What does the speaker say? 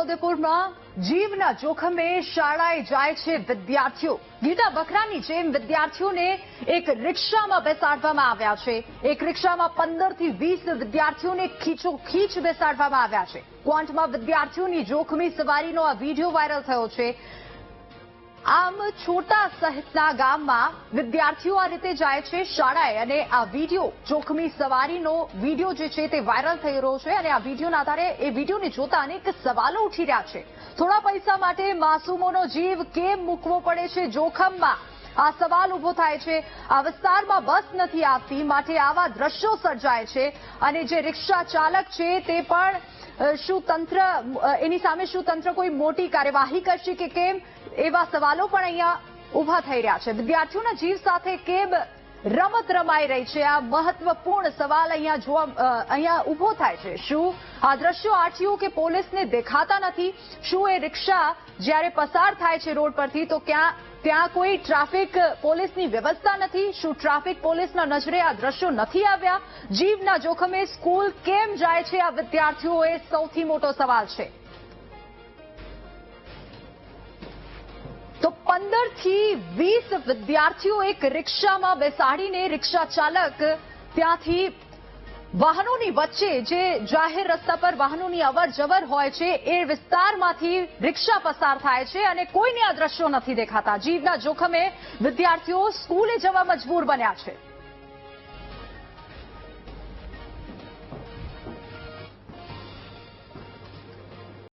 છોટાઉદેપુરમાં જીવના જોખમે શાળાએ જાય છે વિદ્યાર્થીઓ। ગીતા બકરાની જેમ વિદ્યાર્થીઓને એક રિક્ષામાં બેસાડવામાં આવ્યા છે। એક રિક્ષામાં 15 થી 20 વિદ્યાર્થીઓને ખીચોખીચ બેસાડવામાં આવ્યા છે। ક્વોન્ટમાં વિદ્યાર્થીઓની જોખમી સવારીનો આ વિડીયો વાયરલ થયો છે। આમ છોટા સહિતના ગામમાં વિદ્યાર્થીઓ આ રીતે જાય છે શાળાએ અને આ વિડીયો જોખમી સવારીનો વિડીયો જે છે તે વાયરલ થઈ રહ્યો છે અને આ વિડીયોના આધારે એ વિડીયોને જોતા અનેક સવાલો ઉઠી રહ્યા છે। થોડા પૈસા માટે માસૂમોનો જીવ કેમ મૂકવો પડે છે જોખમમાં? આ સવાલ ઉભો થાય છે। આ વિસ્તારમાં બસ નથી આવતી માટે આવા દ્રશ્યો સર્જાય છે અને જે રિક્ષા ચાલક છે તે પણ શું તંત્ર એની સામે શું તંત્ર કોઈ મોટી કાર્યવાહી કરશે કે કેમ એવા સવાલો પણ અહીંયા ઉભા થઈ રહ્યા છે। વિદ્યાર્થીઓના જીવ સાથે કેમ રમત રમાઈ રહી છે આ મહત્વપૂર્ણ સવાલ અહીંયા ઉભો થાય છે। શું આ દ્રશ્યો આરટીઓ કે પોલીસને દેખાતા નથી? શું એ રિક્ષા જ્યારે પસાર થાય છે રોડ પરથી તો ત્યાં કોઈ ટ્રાફિક પોલીસની વ્યવસ્થા નથી? શું ટ્રાફિક પોલીસના નજરે આ દ્રશ્યો નથી આવ્યા? જીવના જોખમે સ્કૂલ કેમ જાય છે આ વિદ્યાર્થીઓ એ સૌથી મોટો સવાલ છે। તો 15 થી 20 વિદ્યાર્થીઓ એક રિક્ષામાં બેસાડીને રિક્ષા ચાલક ત્યાંથી વાહનોની વચ્ચે જે જાહેર રસ્તા પર વાહનોની અવર જવર હોય છે એ વિસ્તારમાંથી રિક્ષા પસાર થાય છે અને કોઈને આ દ્રશ્યો નથી દેખાતા। જીવના જોખમે વિદ્યાર્થીઓ સ્કૂલે જવા મજબૂર બન્યા છે।